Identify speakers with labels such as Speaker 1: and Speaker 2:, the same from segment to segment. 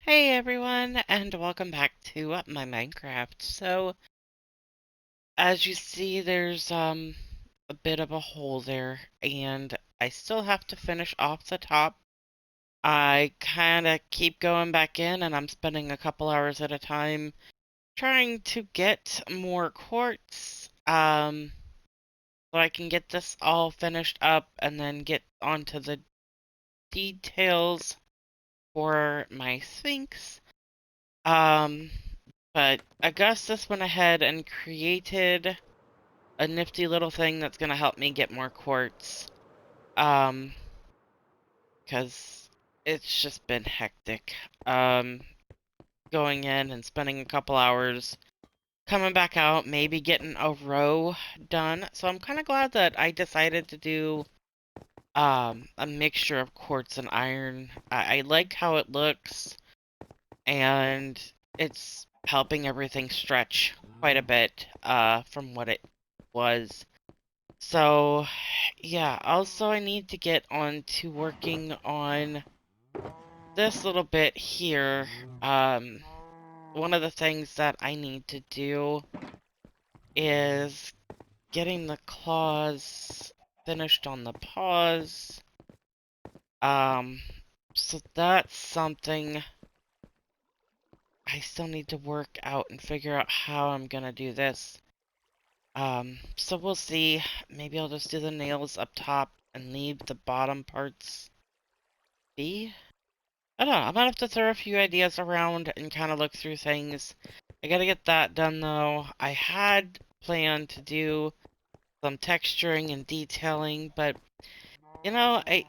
Speaker 1: Hey everyone, and welcome back to my Minecraft. So, as you see, there's a bit of a hole there, and I still have to finish off the top. I kind of keep going back in, and I'm spending a couple hours at a time trying to get more quartz, so I can get this all finished up and then get onto the details for my Sphinx. Um, But Augustus went ahead and created a nifty little thing that's gonna help me get more quartz. Um, because it's just been hectic. Um, Going in and spending a couple hours, coming back out, maybe getting a row done. So I'm kind of glad that I decided to do a mixture of quartz and iron. I like how it looks, and it's helping everything stretch quite a bit from what it was. So, yeah, also I need to get on to working on this little bit here. One of the things that I need to do is getting the claws finished on the paws. Um, so that's something I still need to work out and figure out how I'm gonna do this. So we'll see. Maybe I'll just do the nails up top and leave the bottom parts be. I don't know. I might have to throw a few ideas around and kind of look through things. I gotta get that done though. I had planned to do some texturing and detailing, but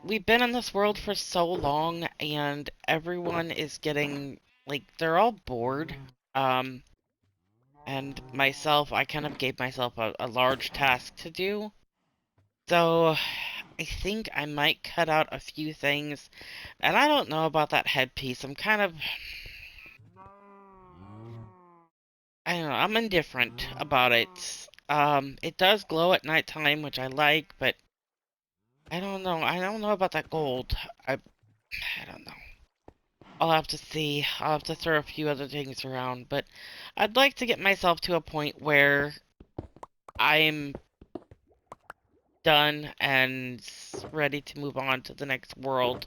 Speaker 1: we've been in this world for so long and everyone is getting, like, they're all bored. Um, and myself, I kind of gave myself a large task to do. So I think I might cut out a few things. And I don't know about that headpiece. I don't know, I'm indifferent about it. It does glow at nighttime, which I like, but I don't know. I don't know about that gold. I don't know. I'll have to see. I'll have to throw a few other things around, but I'd like to get myself to a point where I'm done and ready to move on to the next world.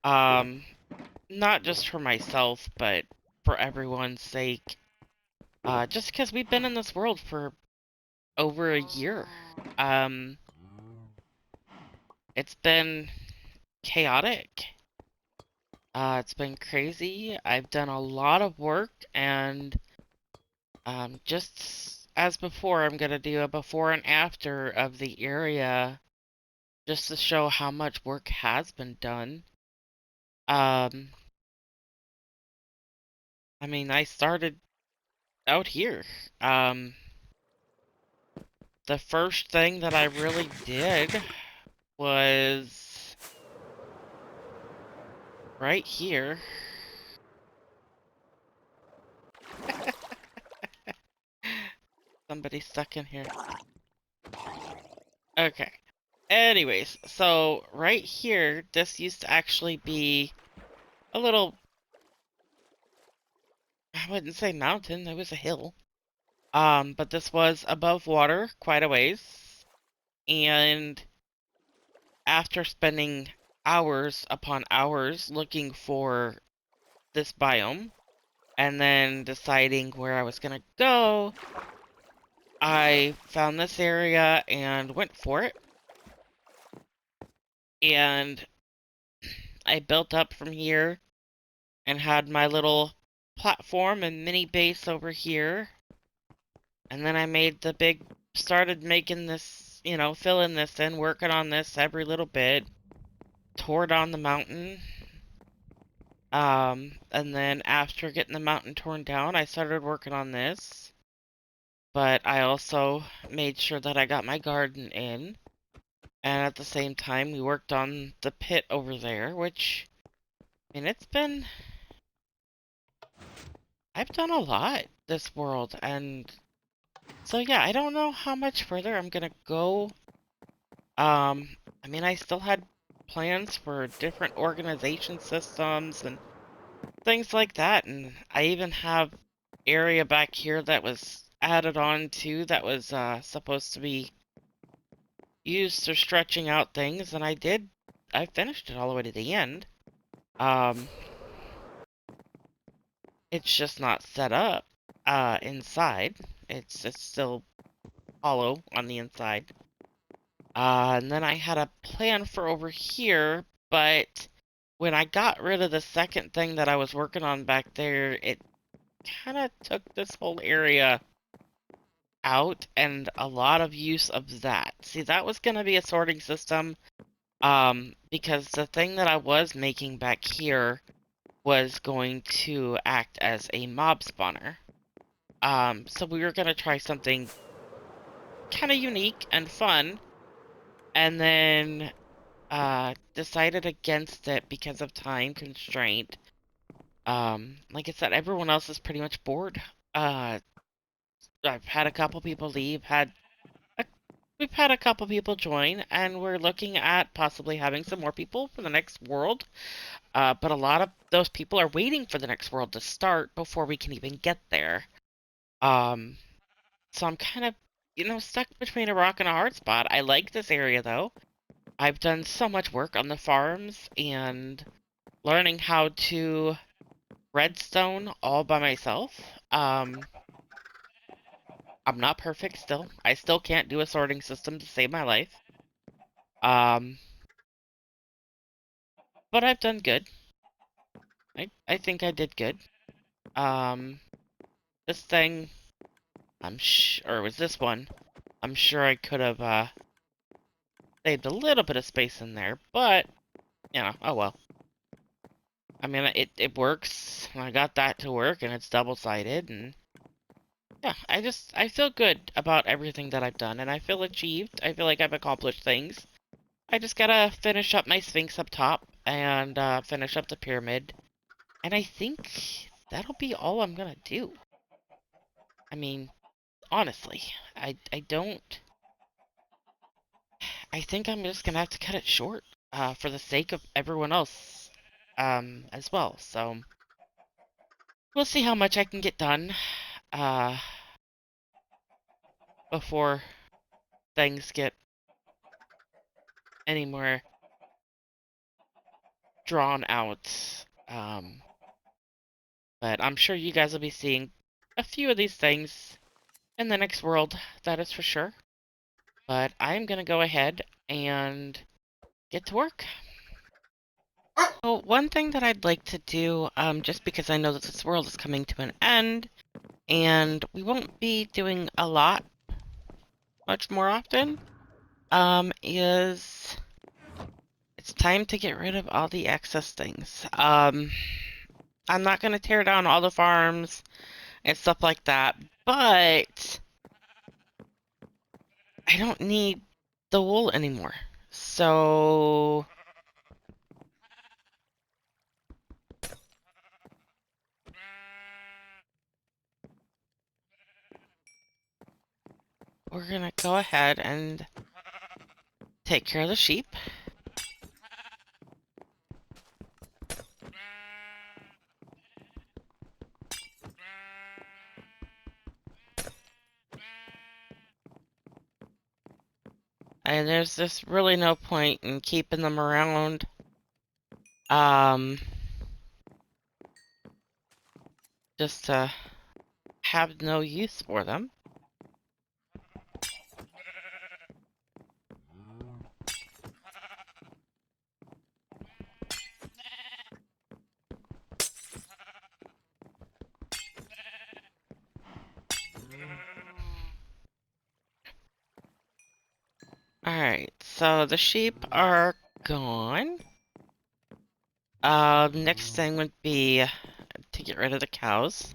Speaker 1: Um, Not just for myself, but for everyone's sake. Just because we've been in this world for over a year. Um, it's been chaotic. It's been crazy. I've done a lot of work, and just as before, I'm gonna do a before and after of the area just to show how much work has been done. Um, I mean, I started out here. Um, the first thing that I really did was right here. Somebody stuck in here. Okay. Anyways, so right here, this used to actually be a little, I wouldn't say mountain, it was a hill. But this was above water quite a ways. And after spending hours upon hours looking for this biome, and then deciding where I was gonna go, I found this area and went for it. And I built up from here and had my little platform and mini base over here. And then I made the big, started making this, filling this in, working on this every little bit. Tore down the mountain. And then after getting the mountain torn down, I started working on this. But I also made sure that I got my garden in. And at the same time, we worked on the pit over there, which, I mean, I've done a lot this world. And so, yeah, I don't know how much further I'm gonna go. I mean, I still had plans for different organization systems and things like that. And I even have area back here that was added on to that was supposed to be used for stretching out things, and I finished it all the way to the end. Um, it's just not set up inside. It's still hollow on the inside. And then I had a plan for over here, but when I got rid of the second thing that I was working on back there, it kind of took this whole area out and a lot of use of that. See, that was going to be a sorting system, because the thing that I was making back here was going to act as a mob spawner. So we were going to try something kind of unique and fun, and then decided against it because of time constraint. Like I said, everyone else is pretty much bored. Uh, I've had a couple people leave, a, we've had a couple people join, and we're looking at possibly having some more people for the next world. But a lot of those people are waiting for the next world to start before we can even get there. Um, so I'm kind of, stuck between a rock and a hard spot. I like this area though. I've done so much work on the farms and learning how to redstone all by myself. I'm not perfect still. I still can't do a sorting system to save my life. Um, but I've done good. I think I did good. Um, this thing, or was this one? I'm sure I could have, saved a little bit of space in there, but, oh well. I mean, it works. I got that to work, and it's double-sided, and yeah, I feel good about everything that I've done, and I feel achieved. I feel like I've accomplished things. I just gotta finish up my Sphinx up top, and, finish up the pyramid, and I think that'll be all I'm gonna do. I mean, honestly, I don't... I think I'm just gonna have to cut it short, for the sake of everyone else, as well, so... We'll see how much I can get done, uh, before things get any more drawn out. But I'm sure you guys will be seeing a few of these things in the next world, that is for sure. But I'm gonna go ahead and get to work. So one thing that I'd like to do, just because I know that this world is coming to an end, and we won't be doing a lot much more often, is it's time to get rid of all the excess things. I'm not gonna tear down all the farms and stuff like that, but I don't need the wool anymore. So we're gonna go ahead and take care of the sheep. And there's just really no point in keeping them around. Um, just to have no use for them. Alright, so the sheep are gone. Next thing would be to get rid of the cows.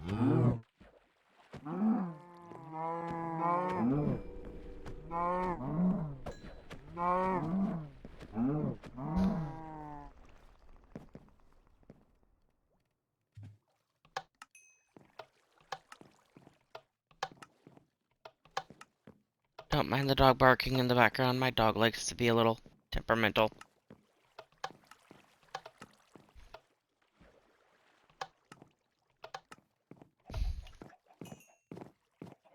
Speaker 1: Don't mind the dog barking in the background. My dog likes to be a little temperamental.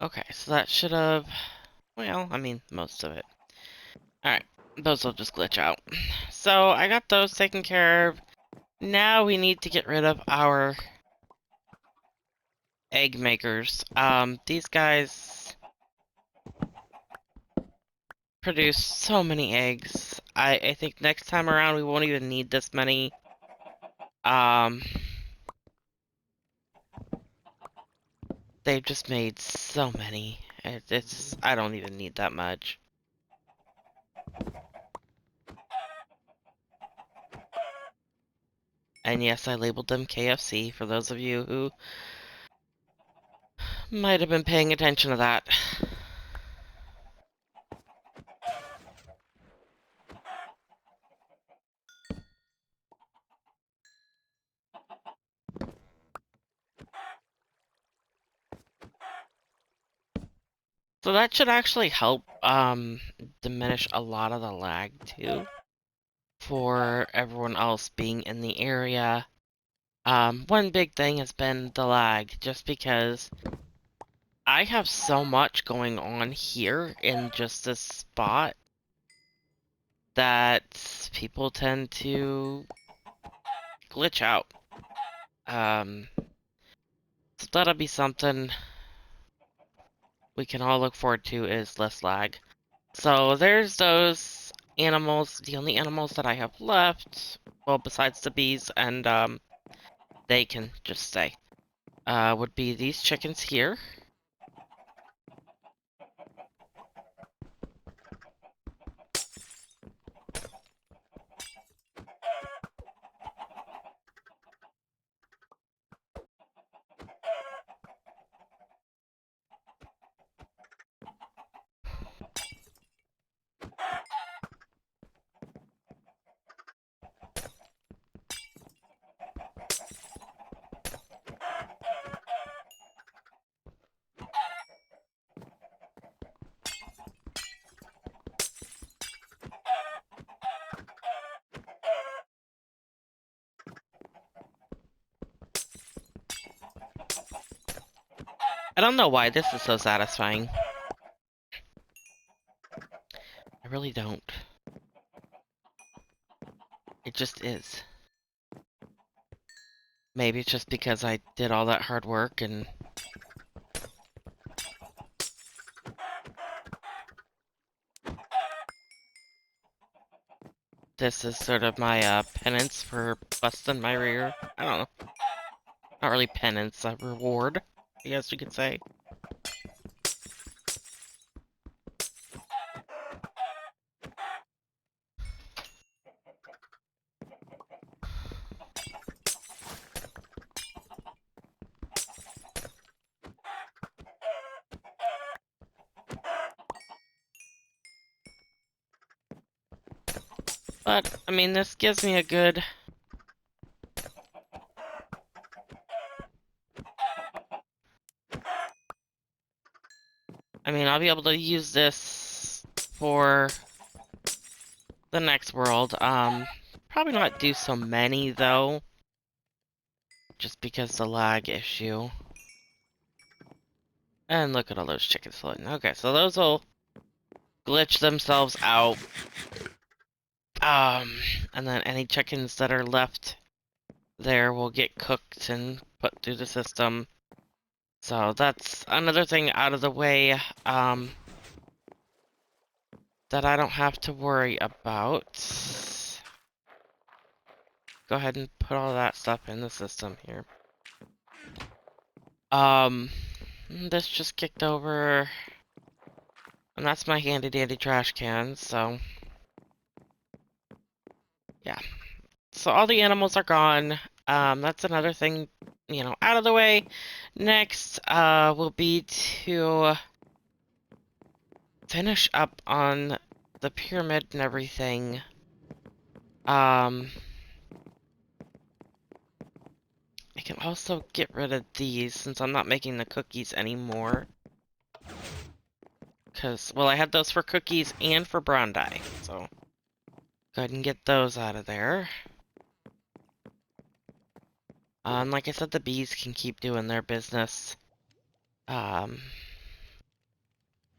Speaker 1: Okay, so that should have... Well, I mean, most of it. Alright, those will just glitch out. So, I got those taken care of. Now we need to get rid of our egg makers. These guys produce so many eggs. I think next time around we won't even need this many. They've just made so many. I don't even need that much. And yes, I labeled them KFC for those of you who might have been paying attention to that. So that should actually help diminish a lot of the lag too for everyone else being in the area. One big thing has been the lag, just because I have so much going on here in just this spot that people tend to glitch out. So that'll be something we can all look forward to, is less lag. So there's those animals, the only animals that I have left, well, besides the bees, and they can just stay, would be these chickens here. I don't know why this is so satisfying. I really don't. It just is. Maybe it's just because I did all that hard work and this is sort of my penance for busting my rear. I don't know. Not really penance, a reward, I guess you could say. But, I mean, this gives me a good... I mean, I'll be able to use this for the next world. Probably not do so many, though. Just because the lag issue. And look at all those chickens floating. Okay, so those will glitch themselves out. And then any chickens that are left there will get cooked and put through the system. So that's another thing out of the way, that I don't have to worry about. Go ahead and put all that stuff in the system here. This just kicked over, and that's my handy dandy trash can, so yeah. So all the animals are gone. That's another thing, out of the way. Next, will be to finish up on the pyramid and everything. I can also get rid of these since I'm not making the cookies anymore. Well, I had those for cookies and for brown dye, so go ahead and get those out of there. And like I said, the bees can keep doing their business.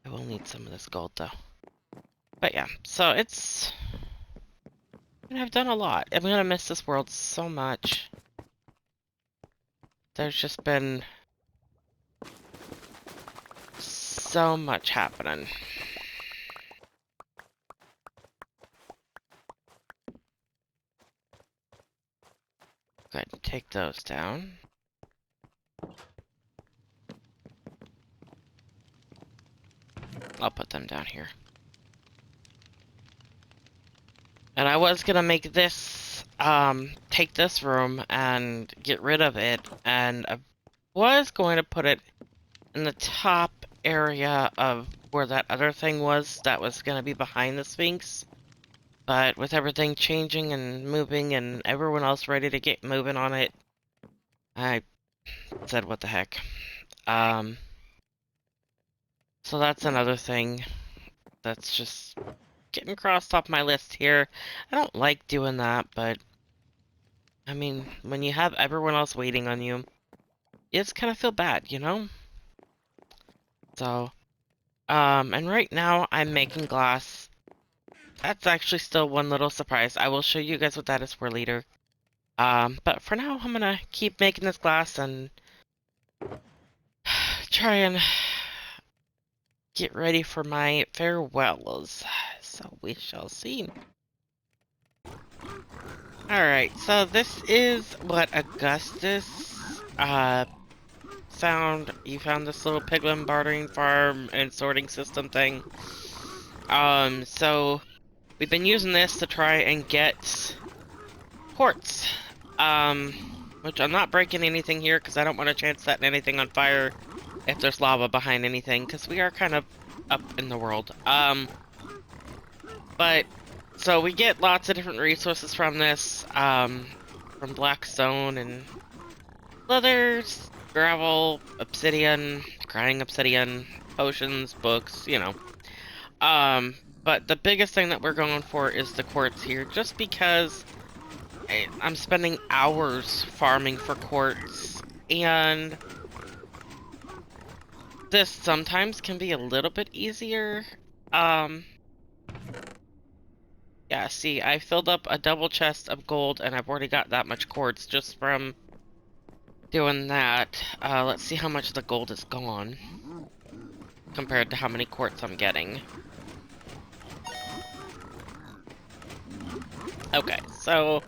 Speaker 1: I will need some of this gold though. But yeah, so it's... I've done a lot. I'm gonna miss this world so much. There's just been so much happening. Go ahead and take those down. I'll put them down here. And I was gonna make this, take this room and get rid of it, and I was going to put it in the top area of where that other thing was that was gonna be behind the Sphinx. But with everything changing and moving and everyone else ready to get moving on it, I said, what the heck. So that's another thing that's just getting crossed off my list here. I don't like doing that, but I mean, when you have everyone else waiting on you, you just kind of feel bad, you know? So, and right now I'm making glass. That's actually still one little surprise. I will show you guys what that is for later. But for now, I'm gonna keep making this glass and try and get ready for my farewells. So we shall see. Alright, so this is what Augustus, found. You found this little piglin bartering farm and sorting system thing. So we've been using this to try and get quartz. Which I'm not breaking anything here because I don't want to chance setting anything on fire if there's lava behind anything, because we are kind of up in the world. But so we get lots of different resources from this, from blackstone and leathers, gravel, obsidian, crying obsidian, potions, books, you know. But the biggest thing that we're going for is the quartz here, just because I'm spending hours farming for quartz, and this sometimes can be a little bit easier. Yeah, see, I filled up a double chest of gold, and I've already got that much quartz just from doing that. Let's see how much the gold is gone compared to how many quartz I'm getting. Okay, so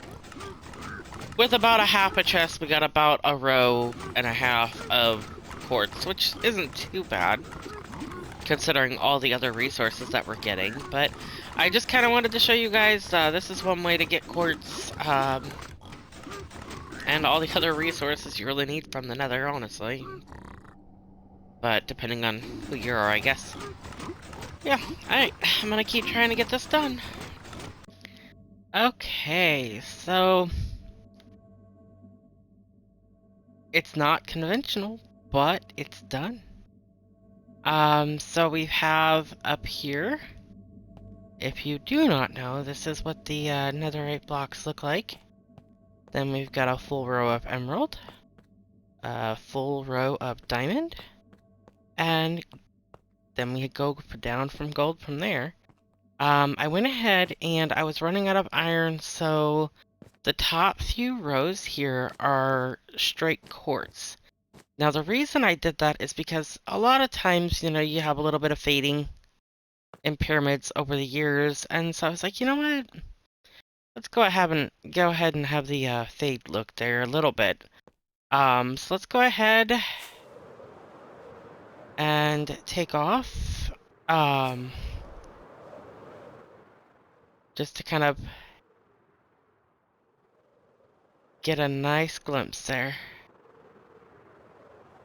Speaker 1: with about a half a chest, we got about a row and a half of quartz, which isn't too bad considering all the other resources that we're getting. But I just kind of wanted to show you guys, this is one way to get quartz, and all the other resources you really need from the nether, honestly. But depending on who you are, I guess. Yeah, alright, I'm gonna keep trying to get this done. Okay, so it's not conventional, but it's done. So we have up here, if you do not know, this is what the netherite blocks look like. Then we've got a full row of emerald, a full row of diamond, and then we go down from gold from there. I went ahead and I was running out of iron, so the top few rows here are straight quartz. Now the reason I did that is because a lot of times, you know, you have a little bit of fading in pyramids over the years, and so I was like, you know what? Let's go ahead and have the fade look there a little bit. So let's go ahead and take off, just to kind of get a nice glimpse there.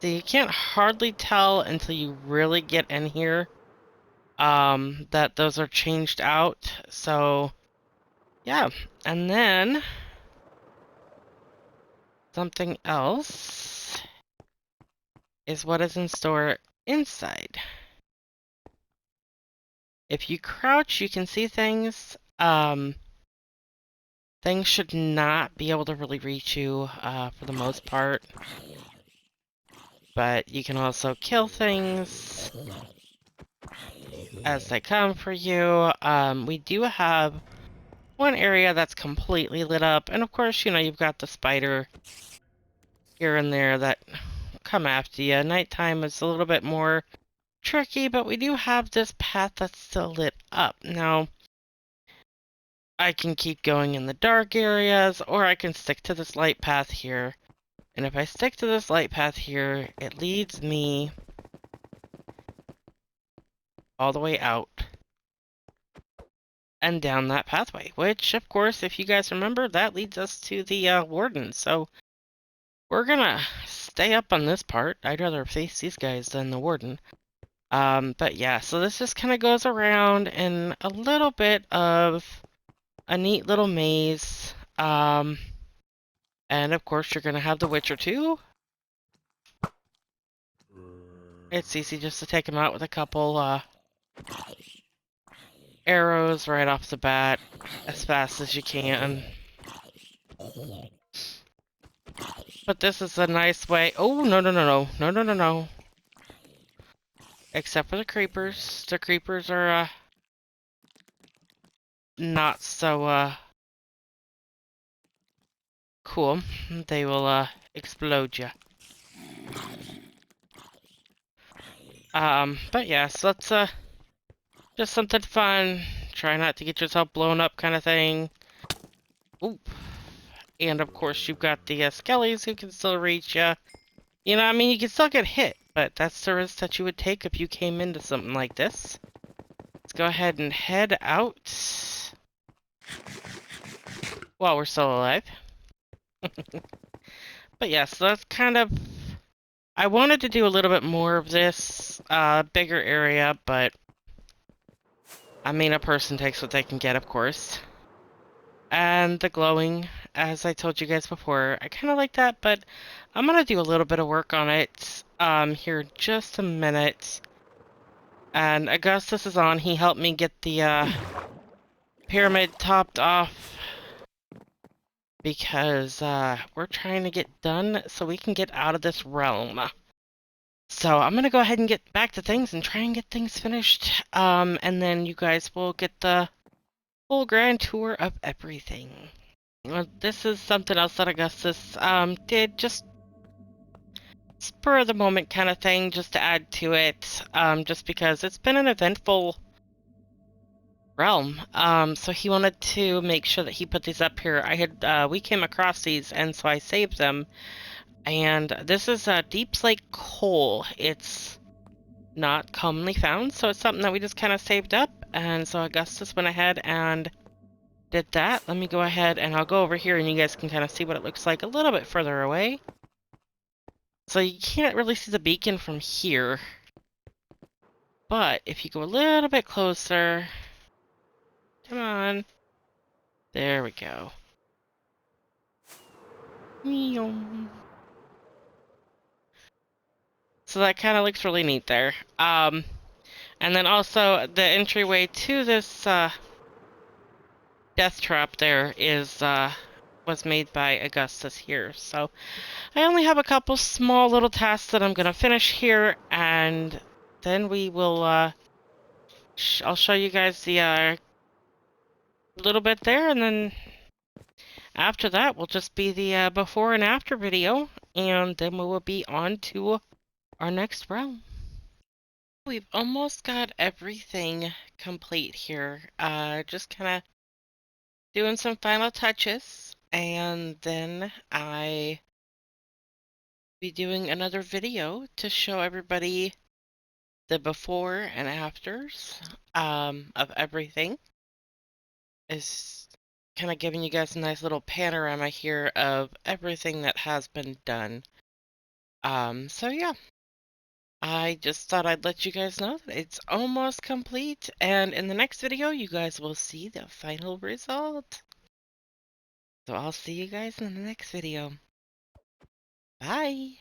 Speaker 1: So you can't hardly tell until you really get in here, that those are changed out. So yeah, and then something else is what is in store inside. If you crouch, you can see things. Things should not be able to really reach you, for the most part. But you can also kill things. as they come for you. We do have one area that's completely lit up, and of course, you know, you've got the spider here and there that come after you. Nighttime is a little bit more tricky, but we do have this path that's still lit up. Now, I can keep going in the dark areas, or I can stick to this light path here. And if I stick to this light path here, it leads me all the way out and down that pathway, which, of course, if you guys remember, that leads us to the warden. So we're gonna stay up on this part. I'd rather face these guys than the warden. But yeah, so this just kind of goes around in a little bit of a neat little maze. And of course, you're gonna have the Witcher too. It's easy just to take him out with a couple arrows right off the bat as fast as you can. But this is a nice way. Oh, no, no, no, no. No, no, no, no. Except for the creepers. The creepers are, not so, cool. They will, explode you. But yeah, so let's, just something fun. Try not to get yourself blown up kind of thing. Oop. And of course, you've got the, skellies who can still reach you. You know, I mean, you can still get hit, but that's the risk that you would take if you came into something like this. Let's go ahead and head out while we're still alive. But yeah, so that's kind of... I wanted to do a little bit more of this, bigger area, but... I mean, a person takes what they can get, of course. And the glowing, as I told you guys before, I kind of like that, but I'm gonna do a little bit of work on it, here in just a minute. And Augustus is on. He helped me get the, pyramid topped off because, we're trying to get done so we can get out of this realm. So I'm gonna go ahead and get back to things and try and get things finished. And then you guys will get the full grand tour of everything. Well, this is something else that Augustus, did, just spur of the moment kind of thing, just to add to it, just because it's been an eventful realm. So he wanted to make sure that he put these up here. We came across these, and so I saved them. And this is a Deep Slate coal. It's not commonly found, so it's something that we just kind of saved up. And so Augustus went ahead and did that. Let me go ahead and I'll go over here and you guys can kind of see what it looks like a little bit further away. So you can't really see the beacon from here. But if you go a little bit closer... Come on. There we go. So that kind of looks really neat there. And then also the entryway to this death trap there was made by Augustus here. So I only have a couple small little tasks that I'm gonna finish here, and then we will I'll show you guys the little bit there, and then after that will just be the before and after video, and then we will be on to our next realm. We've almost got everything complete here. Just kind of doing some final touches, and then I be doing another video to show everybody the before and afters of everything. Is kind of giving you guys a nice little panorama here of everything that has been done. So yeah, I just thought I'd let you guys know that it's almost complete, and in the next video you guys will see the final result. So I'll see you guys in the next video. Bye!